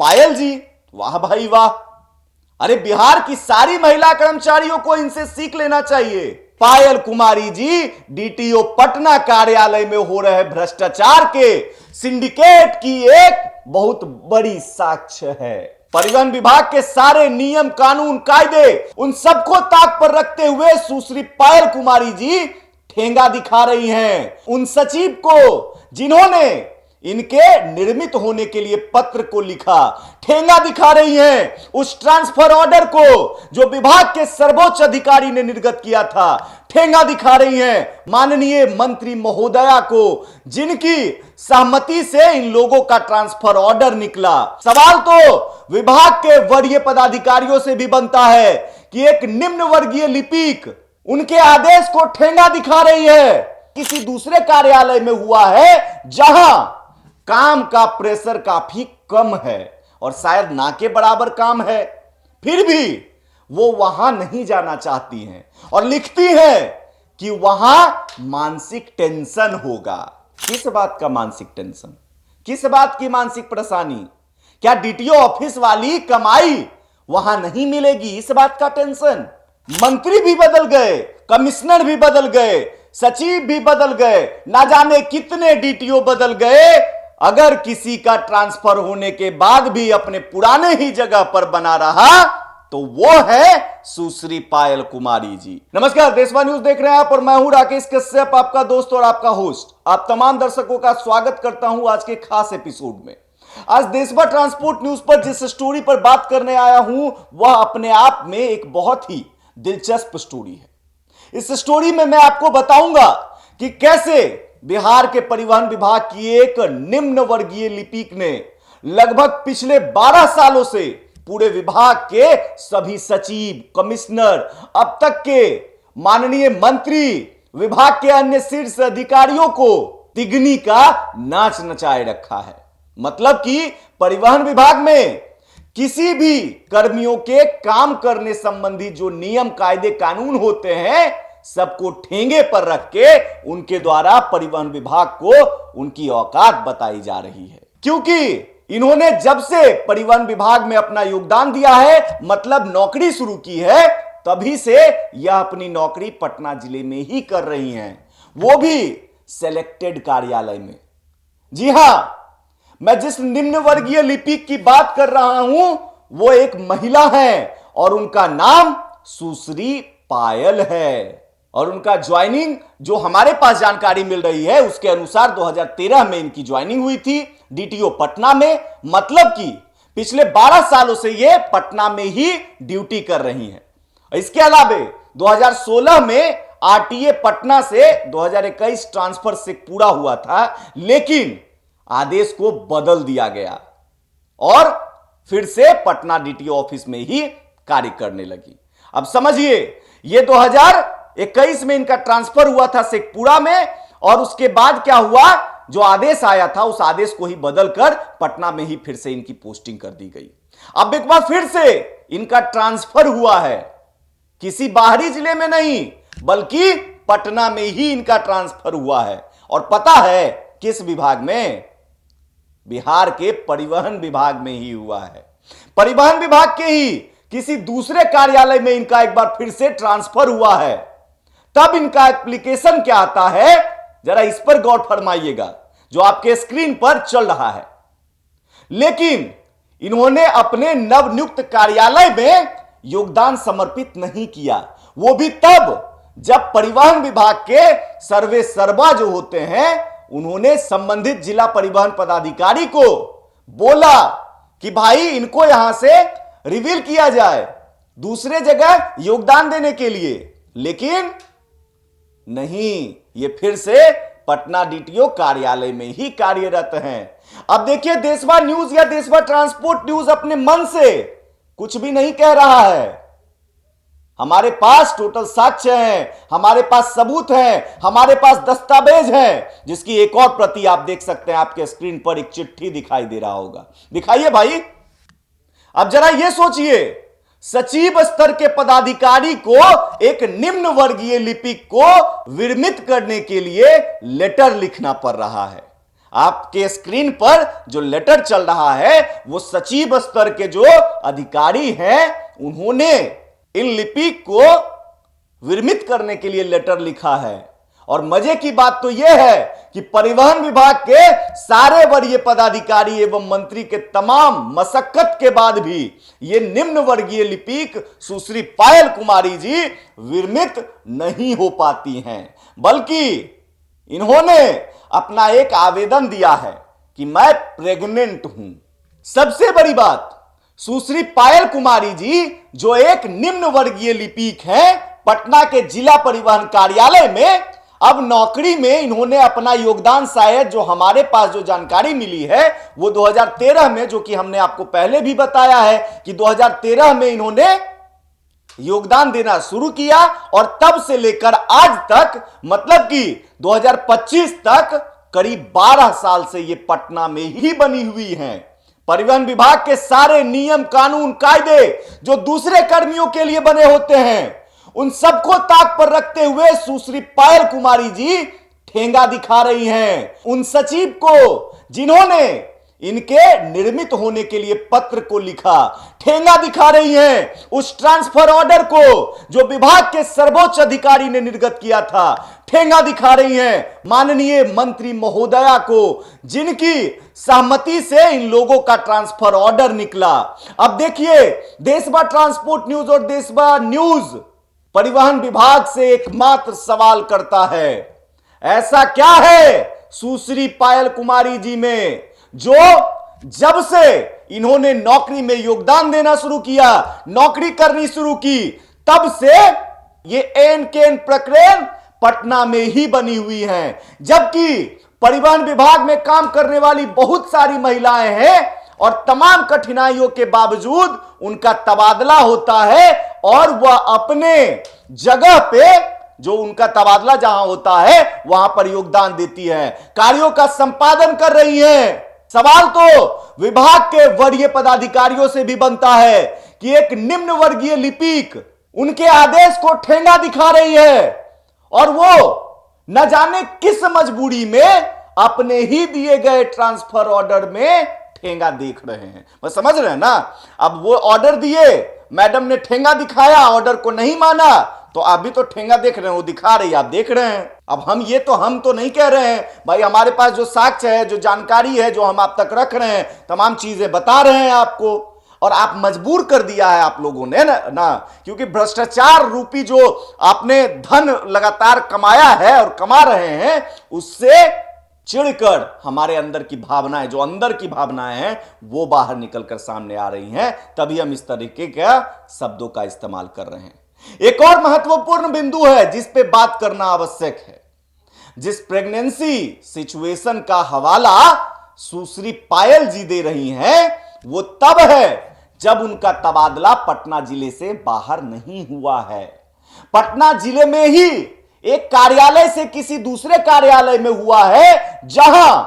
पायल जी, वाह भाई वाह। अरे बिहार की सारी महिला कर्मचारियों को इनसे सीख लेना चाहिए। पायल कुमारी जी डीटीओ पटना कार्यालय में हो रहे भ्रष्टाचार के सिंडिकेट की एक बहुत बड़ी साक्ष्य है। परिवहन विभाग के सारे नियम कानून कायदे उन सबको ताक पर रखते हुए सुश्री पायल कुमारी जी ठेंगा दिखा रही हैं उन सचिव को जिन्होंने इनके निर्मित होने के लिए पत्र को लिखा। ठेंगा दिखा रही हैं उस ट्रांसफर ऑर्डर को जो विभाग के सर्वोच्च अधिकारी ने निर्गत किया था। ठेंगा दिखा रही हैं माननीय मंत्री महोदया को जिनकी सहमति से इन लोगों का ट्रांसफर ऑर्डर निकला। सवाल तो विभाग के वरीय पदाधिकारियों से भी बनता है कि एक निम्न वर्गीय लिपिक उनके आदेश को ठेंगा दिखा रही है। किसी दूसरे कार्यालय में हुआ है जहां काम का प्रेशर काफी कम है और शायद ना के बराबर काम है, फिर भी वो वहां नहीं जाना चाहती हैं और लिखती हैं कि वहां मानसिक टेंशन होगा। किस बात का मानसिक टेंशन, किस बात की मानसिक परेशानी? क्या डीटीओ ऑफिस वाली कमाई वहां नहीं मिलेगी, इस बात का टेंशन? मंत्री भी बदल गए, कमिश्नर भी बदल गए, सचिव भी बदल गए, ना जाने कितने डीटीओ बदल गए। अगर किसी का ट्रांसफर होने के बाद भी अपने पुराने ही जगह पर बना रहा तो वो है सुश्री पायल कुमारी जी। नमस्कार, देशवा न्यूज देख रहे हैं आप और मैं हूं राकेश कश्यप, आपका दोस्त और आपका होस्ट। आप तमाम दर्शकों का स्वागत करता हूं आज के खास एपिसोड में। आज देशवा ट्रांसपोर्ट न्यूज पर जिस स्टोरी पर बात करने आया हूं वह अपने आप में एक बहुत ही दिलचस्प स्टोरी है। इस स्टोरी में मैं आपको बताऊंगा कि कैसे बिहार के परिवहन विभाग की एक निम्न वर्गीय लिपिक ने लगभग पिछले 12 सालों से पूरे विभाग के सभी सचिव, कमिश्नर, अब तक के माननीय मंत्री, विभाग के अन्य शीर्ष अधिकारियों को तिगनी का नाच नचाए रखा है। मतलब कि परिवहन विभाग में किसी भी कर्मियों के काम करने संबंधी जो नियम, कायदे, कानून होते हैं सबको ठेंगे पर रख के उनके द्वारा परिवहन विभाग को उनकी औकात बताई जा रही है। क्योंकि इन्होंने जब से परिवहन विभाग में अपना योगदान दिया है, मतलब नौकरी शुरू की है, तभी से यह अपनी नौकरी पटना जिले में ही कर रही हैं, वो भी सेलेक्टेड कार्यालय में। जी हां, मैं जिस निम्न वर्गीय लिपिक की बात कर रहा हूं वो एक महिला है और उनका नाम सुश्री पायल है। और उनका ज्वाइनिंग जो हमारे पास जानकारी मिल रही है उसके अनुसार 2013 में इनकी ज्वाइनिंग हुई थी डीटीओ पटना में। मतलब कि पिछले 12 सालों से ये पटना में ही ड्यूटी कर रही हैं। इसके अलावा 2016 में आरटीए पटना से 2021 ट्रांसफर से पूरा हुआ था, लेकिन आदेश को बदल दिया गया और फिर से पटना डीटीओ ऑफिस में ही कार्य करने लगी। अब समझिए, ये 2021 में इनका ट्रांसफर हुआ था शेखपुरा में और उसके बाद क्या हुआ, जो आदेश आया था उस आदेश को ही बदलकर पटना में ही फिर से इनकी पोस्टिंग कर दी गई। अब एक बार फिर से इनका ट्रांसफर हुआ है, किसी बाहरी जिले में नहीं बल्कि पटना में ही इनका ट्रांसफर हुआ है। और पता है किस विभाग में? बिहार के परिवहन विभाग में ही हुआ है। परिवहन विभाग के ही किसी दूसरे कार्यालय में इनका एक बार फिर से ट्रांसफर हुआ है। तब इनका एप्लीकेशन क्या आता है, जरा इस पर गौर फरमाइएगा, जो आपके स्क्रीन पर चल रहा है। लेकिन इन्होंने अपने नवनियुक्त कार्यालय में योगदान समर्पित नहीं किया, वो भी तब जब परिवहन विभाग के सर्वे सर्वा जो होते हैं उन्होंने संबंधित जिला परिवहन पदाधिकारी को बोला कि भाई इनको यहां से रिवील किया जाए दूसरे जगह योगदान देने के लिए। लेकिन नहीं, ये फिर से पटना डीटीओ कार्यालय में ही कार्यरत हैं। अब देखिए, देशवा न्यूज या देशवा ट्रांसपोर्ट न्यूज अपने मन से कुछ भी नहीं कह रहा है। हमारे पास टोटल साक्ष्य हैं, हमारे पास सबूत हैं, हमारे पास दस्तावेज हैं, जिसकी एक और प्रति आप देख सकते हैं। आपके स्क्रीन पर एक चिट्ठी दिखाई दे रहा होगा, दिखाइए भाई। अब जरा यह सोचिए, सचिव स्तर के पदाधिकारी को एक निम्न वर्गीय लिपिक को विरमित करने के लिए लेटर लिखना पड़ रहा है। आपके स्क्रीन पर जो लेटर चल रहा है वो सचिव स्तर के जो अधिकारी हैं उन्होंने इन लिपिक को विरमित करने के लिए लेटर लिखा है। और मजे की बात तो यह है कि परिवहन विभाग के सारे वरीय पदाधिकारी एवं मंत्री के तमाम मशक्कत के बाद भी ये निम्न वर्गीय लिपिक सुश्री पायल कुमारी जी विरमित नहीं हो पाती हैं, बल्कि इन्होंने अपना एक आवेदन दिया है कि मैं प्रेग्नेंट हूं। सबसे बड़ी बात, सुश्री पायल कुमारी जी जो एक निम्न वर्गीय लिपिक हैं, पटना के जिला परिवहन कार्यालय में अब नौकरी में इन्होंने अपना योगदान, शायद जो हमारे पास जो जानकारी मिली है वो 2013 में, जो कि हमने आपको पहले भी बताया है कि 2013 में इन्होंने योगदान देना शुरू किया और तब से लेकर आज तक, मतलब कि 2025 तक करीब 12 साल से ये पटना में ही बनी हुई हैं। परिवहन विभाग के सारे नियम, कानून, कायदे जो दूसरे कर्मियों के लिए बने होते हैं उन सबको ताक पर रखते हुए सुश्री पायल कुमारी जी ठेंगा दिखा रही हैं। उन सचिव को जिन्होंने इनके निर्मित होने के लिए पत्र को लिखा, ठेंगा दिखा रही हैं। उस ट्रांसफर ऑर्डर को जो विभाग के सर्वोच्च अधिकारी ने निर्गत किया था, ठेंगा दिखा रही हैं माननीय मंत्री महोदया को, जिनकी सहमति से इन लोगों का ट्रांसफर ऑर्डर निकला। अब देखिए, देशभर ट्रांसपोर्ट न्यूज और देशभर न्यूज परिवहन विभाग से एकमात्र सवाल करता है, ऐसा क्या है सुश्री पायल कुमारी जी में जो जब से इन्होंने नौकरी में योगदान देना शुरू किया, नौकरी करनी शुरू की, तब से ये एन केन प्रकरण पटना में ही बनी हुई हैं। जबकि परिवहन विभाग में काम करने वाली बहुत सारी महिलाएं हैं और तमाम कठिनाइयों के बावजूद उनका तबादला होता है और वह अपने जगह पे, जो उनका तबादला जहां होता है वहां पर योगदान देती है, कार्यों का संपादन कर रही हैं। सवाल तो विभाग के वरीय पदाधिकारियों से भी बनता है कि एक निम्न वर्गीय लिपिक उनके आदेश को ठेंगा दिखा रही है और वो न जाने किस मजबूरी में अपने ही दिए गए ट्रांसफर ऑर्डर में ठेंगा देख रहे हैं। बस समझ रहे हैं ना। अब वो ऑर्डर दिए, मैडम ने ठेंगा दिखाया, ऑर्डर को नहीं माना, तो आप भी तो ठेंगा देख रहे हैं, वो दिखा रही है, आप देख रहे हैं। अब हम तो नहीं कह रहे हैं भाई, हमारे पास जो साक्ष्य है, जो जानकारी है, जो हम आप तक रख रहे हैं, तमाम चीजें बता रहे हैं आपको, और आप मजबूर कर दिया है आप लोगों ने ना, क्योंकि भ्रष्टाचार रूपी जो आपने धन लगातार कमाया है और कमा रहे हैं, उससे चिढ़कर हमारे अंदर की भावनाएं, जो अंदर की भावनाएं हैं, वो बाहर निकलकर सामने आ रही हैं। तभी हम इस तरीके के शब्दों का इस्तेमाल कर रहे हैं। एक और महत्वपूर्ण बिंदु है जिस पे बात करना आवश्यक है। जिस प्रेगनेंसी सिचुएशन का हवाला सुश्री पायल जी दे रही हैं, वो तब है जब उनका तबादला पटना जिले से बाहर नहीं हुआ है। पटना जिले में ही एक कार्यालय से किसी दूसरे कार्यालय में हुआ है, जहां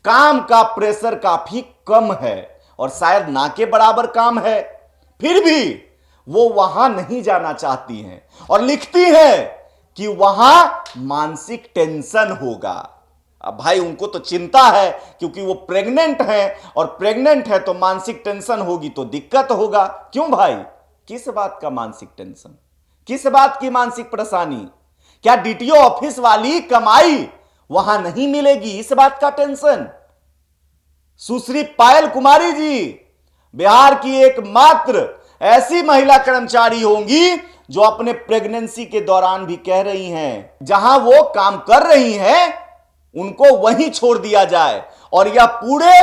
काम का प्रेशर काफी कम है और शायद ना के बराबर काम है, फिर भी वो वहां नहीं जाना चाहती हैं और लिखती हैं कि वहां मानसिक टेंशन होगा। अब भाई उनको तो चिंता है, क्योंकि वो प्रेग्नेंट है और प्रेग्नेंट है तो मानसिक टेंशन होगी तो दिक्कत होगा। क्यों भाई, किस बात का मानसिक टेंशन, किस बात की मानसिक परेशानी? क्या डीटीओ ऑफिस वाली कमाई वहां नहीं मिलेगी, इस बात का टेंशन? सुश्री पायल कुमारी जी बिहार की एकमात्र ऐसी महिला कर्मचारी होंगी जो अपने प्रेगनेंसी के दौरान भी कह रही हैं, जहां वो काम कर रही हैं उनको वहीं छोड़ दिया जाए और यह पूरे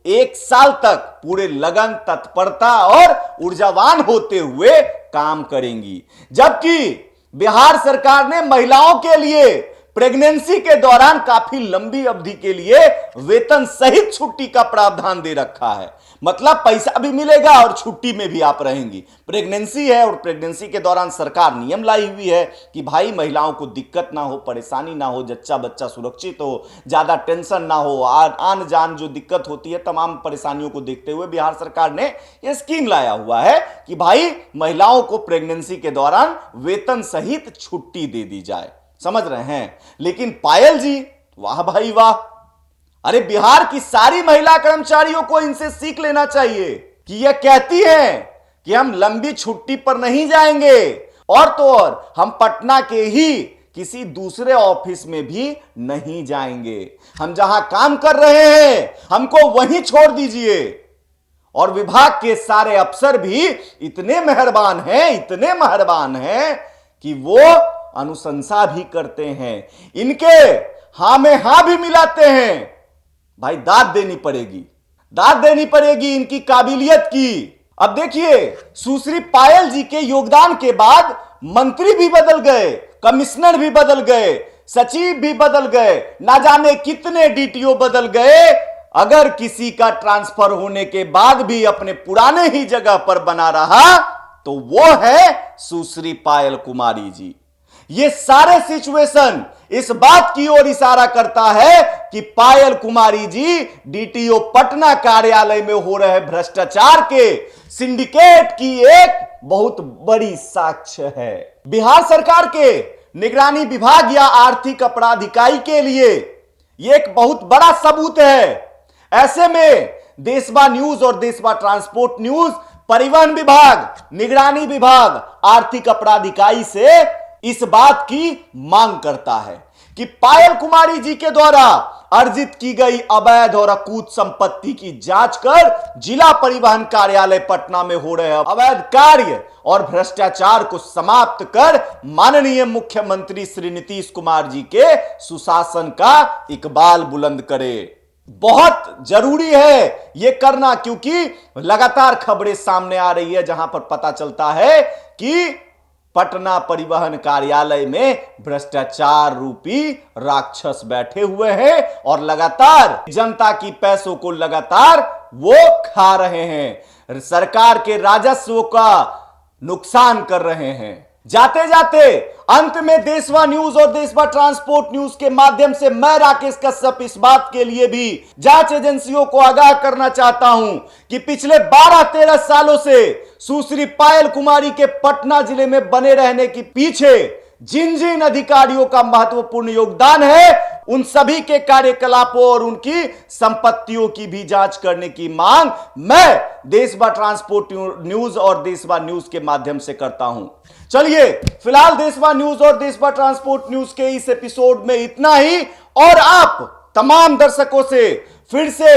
1 साल तक पूरे लगन, तत्परता और ऊर्जावान होते हुए काम करेंगी। जबकि बिहार सरकार ने महिलाओं के लिए प्रेगनेंसी के दौरान काफी लंबी अवधि के लिए वेतन सहित छुट्टी का प्रावधान दे रखा है। मतलब पैसा भी मिलेगा और छुट्टी में भी आप रहेंगी। प्रेगनेंसी है और प्रेगनेंसी के दौरान सरकार नियम लाई हुई है कि भाई महिलाओं को दिक्कत ना हो, परेशानी ना हो, जच्चा बच्चा सुरक्षित हो, ज्यादा टेंशन ना हो, आन जान जो दिक्कत होती है, तमाम परेशानियों को देखते हुए बिहार सरकार ने यह स्कीम लाया हुआ है कि भाई महिलाओं को प्रेगनेंसी के दौरान वेतन सहित छुट्टी दे दी जाए। समझ रहे हैं? लेकिन पायल जी, वाह भाई वाह, अरे बिहार की सारी महिला कर्मचारियों को इनसे सीख लेना चाहिए कि यह कहती हैं कि हम लंबी छुट्टी पर नहीं जाएंगे, और तो और हम पटना के ही किसी दूसरे ऑफिस में भी नहीं जाएंगे। हम जहां काम कर रहे हैं हमको वहीं छोड़ दीजिए। और विभाग के सारे अफसर भी इतने मेहरबान हैं कि वो अनुशंसा भी करते हैं, इनके हां में हां भी मिलाते हैं। भाई दाद देनी पड़ेगी इनकी काबिलियत की। अब देखिए, सुश्री पायल जी के योगदान के बाद मंत्री भी बदल गए, कमिश्नर भी बदल गए, सचिव भी बदल गए, ना जाने कितने डीटीओ बदल गए। अगर किसी का ट्रांसफर होने के बाद भी अपने पुराने ही जगह पर बना रहा तो वो है सुश्री पायल कुमारी जी। ये सारे सिचुएशन इस बात की ओर इशारा करता है कि पायल कुमारी जी डीटीओ पटना कार्यालय में हो रहे भ्रष्टाचार के सिंडिकेट की एक बहुत बड़ी साक्ष्य है। बिहार सरकार के निगरानी विभाग या आर्थिक अपराध इकाई के लिए यह एक बहुत बड़ा सबूत है। ऐसे में देशवा न्यूज और देशवा ट्रांसपोर्ट न्यूज परिवहन विभाग, निगरानी विभाग, आर्थिक अपराध इकाई से इस बात की मांग करता है कि पायल कुमारी जी के द्वारा अर्जित की गई अवैध और अकूत संपत्ति की जांच कर जिला परिवहन कार्यालय पटना में हो रहे अवैध कार्य और भ्रष्टाचार को समाप्त कर माननीय मुख्यमंत्री श्री नीतीश कुमार जी के सुशासन का इकबाल बुलंद करे। बहुत जरूरी है यह करना, क्योंकि लगातार खबरें सामने आ रही है जहां पर पता चलता है कि पटना परिवहन कार्यालय में भ्रष्टाचार रूपी राक्षस बैठे हुए हैं और लगातार जनता की पैसों को लगातार वो खा रहे हैं, सरकार के राजस्व का नुकसान कर रहे हैं। जाते जाते अंत में देशवा न्यूज और देशवा ट्रांसपोर्ट न्यूज के माध्यम से मैं राकेश कश्यप इस बात के लिए भी जांच एजेंसियों को आगाह करना चाहता हूं कि पिछले 12-13 सालों से सुश्री पायल कुमारी के पटना जिले में बने रहने के पीछे जिन जिन अधिकारियों का महत्वपूर्ण योगदान है उन सभी के कार्यकलापों और उनकी संपत्तियों की भी जांच करने की मांग मैं देशवा ट्रांसपोर्ट न्यूज और देशवा न्यूज के माध्यम से करता हूं। चलिए फिलहाल देशवा न्यूज और देशवा ट्रांसपोर्ट न्यूज के इस एपिसोड में इतना ही, और आप तमाम दर्शकों से फिर से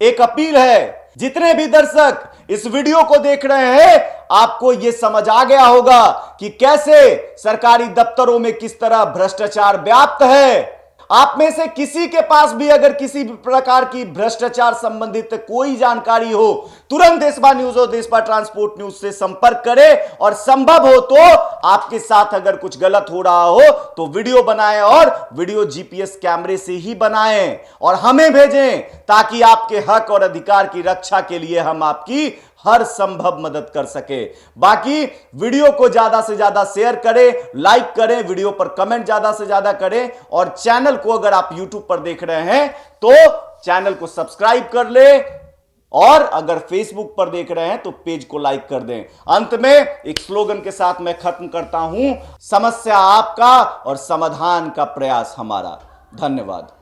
एक अपील है, जितने भी दर्शक इस वीडियो को देख रहे हैं आपको यह समझ आ गया होगा कि कैसे सरकारी दफ्तरों में किस तरह भ्रष्टाचार व्याप्त है। आप में से किसी के पास भी अगर किसी भी प्रकार की भ्रष्टाचार संबंधित कोई जानकारी हो, तुरंत देशवा न्यूज और देशवा ट्रांसपोर्ट न्यूज से संपर्क करें, और संभव हो तो आपके साथ अगर कुछ गलत हो रहा हो तो वीडियो बनाएं और वीडियो जीपीएस कैमरे से ही बनाएं और हमें भेजें, ताकि आपके हक और अधिकार की रक्षा के लिए हम आपकी हर संभव मदद कर सके। बाकी वीडियो को ज्यादा से ज्यादा शेयर करें, लाइक करें, वीडियो पर कमेंट ज्यादा से ज्यादा करें, और चैनल को अगर आप यूट्यूब पर देख रहे हैं तो चैनल को सब्सक्राइब कर ले, और अगर फेसबुक पर देख रहे हैं तो पेज को लाइक कर दें। अंत में एक स्लोगन के साथ मैं खत्म करता हूं, समस्या आपका और समाधान का प्रयास हमारा। धन्यवाद।